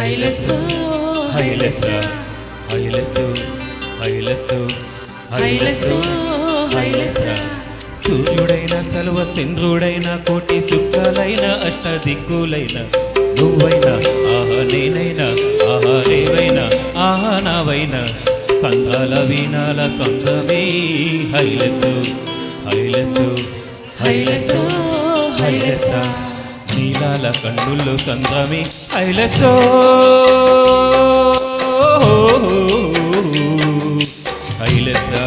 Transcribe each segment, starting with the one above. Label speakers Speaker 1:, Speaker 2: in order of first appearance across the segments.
Speaker 1: హైలెస్సు హైలెస్సు హైలెస్సు హైలెస్సు హైలెస్సు హైలెస్సు సూర్యుడైన సర్వ చంద్రుడైన కోటి సుఖాలైన అష్టదిక్కులైన నువ్వైనా ఆహా నేనైనా ఆహా రేవైనా ఆహా నావైనా సంఘాల వీణాల సంగమే హైలెస్సు హైలెస్సు హైలెస్సు హైలెస్సు నీలాల కన్నుల్లో సంద్రమే హైలెస్సు హైలెస్సు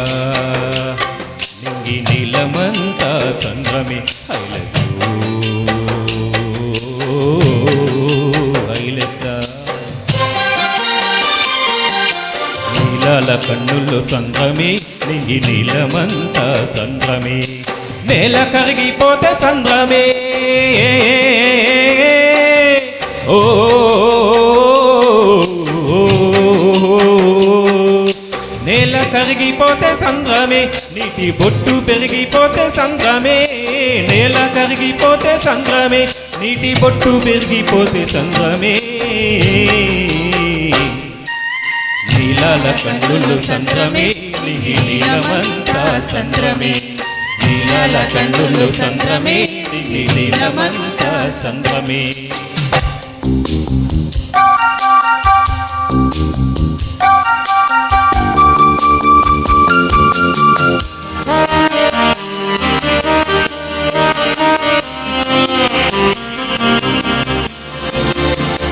Speaker 1: నింగి నీలమంతా సంద్రమే హైలెస్సు హైలెస్సు నీలాల కన్నుల్లో సంద్రమే నింగి నీలమంతా సంద్రమే నేల కరిగిపోతే సంద్రమే ఓ నేల కరిగిపోతే సంద్రమే నీటి బొట్టు పెరిగిపోతే సంద్రమే నేల కరిగిపోతే సంద్రమే నీటి బొట్టు పెరిగిపోతే సంద్రమే నీలాల కన్నులు సంద్రమే నింగి నీలమంతా సంద్రమే నీలాల కన్నులు సంద్రమే నింగి నీలమంతా సంద్రమే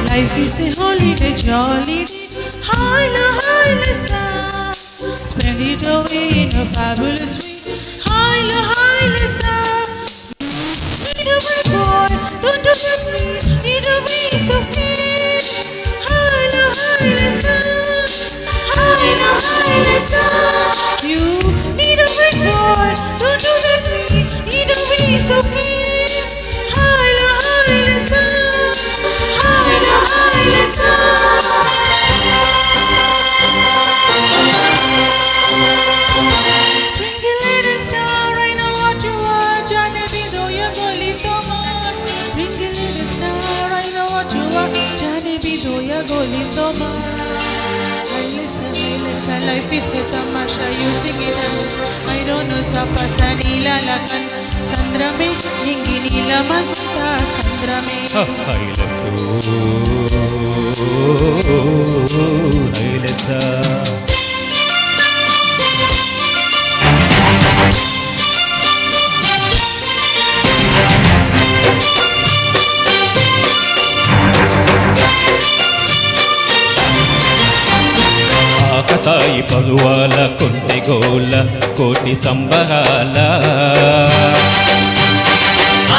Speaker 2: Life is a holiday, jolly day, high-la, spend it away in a fabulous way, high-la, need a way boy, don't you get me, need a piece of cake, high-la, you need a way boy, don't you get me, need a piece of cake, high-la, Twinkle little star, I know what you are, Johnny Bido, you're going to man. Twinkle little star, I know what you are, Johnny Bido, you're going to man. Listen, life is a tamasha, you sing it, I don't know, sapasa nila lakan, sandrame, ningi nila manta, sandrame.
Speaker 1: హైలెస్సు హైలెస్సు ఆకతాయి పరువాల కొంటెగోల కోటి సంబరాల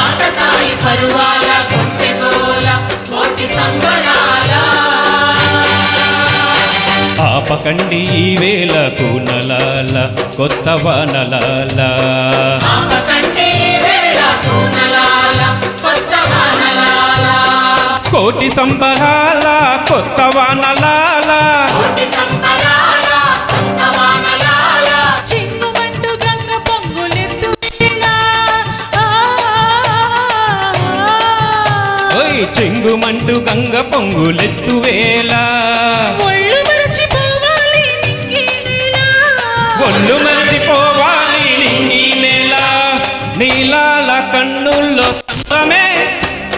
Speaker 3: ఆకతాయి పరువాల కొంటెగోల కోటి సంబరాల
Speaker 1: ఆపకండి ఈ వేళ కూనలాల కొత్త వానలాల
Speaker 3: ఆపకండి ఈ వేళ కూనలాల కొత్త వానలాల
Speaker 1: కోటి సంబరాల కొత్త వానలాల
Speaker 3: కోటి సంబరాల కొత్త వానలాల
Speaker 2: చింగుమంటూ గంగ పొంగులెత్తు
Speaker 1: ఓయ్ చింగుమంటూ గంగ పొంగులెత్తు వేళ
Speaker 2: ఒళ్ళు మరచిపోవాలి నింగి నేల
Speaker 1: ఒళ్ళు మరిచిపోవాలి నింగి నేల నీలాల కన్నుల్లో సంద్రమే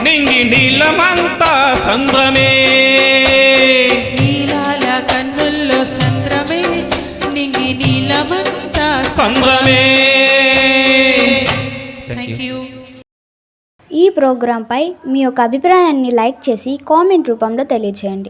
Speaker 1: నింగి నీలమంతా సంద్రమే
Speaker 2: నీలాల కన్నుల్లో సంద్రమే నింగి నీలమంతా
Speaker 1: సంద్రమే
Speaker 2: థ్యాంక్ యూ.
Speaker 4: ఈ ప్రోగ్రాంపై మీ యొక్క అభిప్రాయాన్ని లైక్ చేసి కామెంట్ రూపంలో తెలియజేయండి.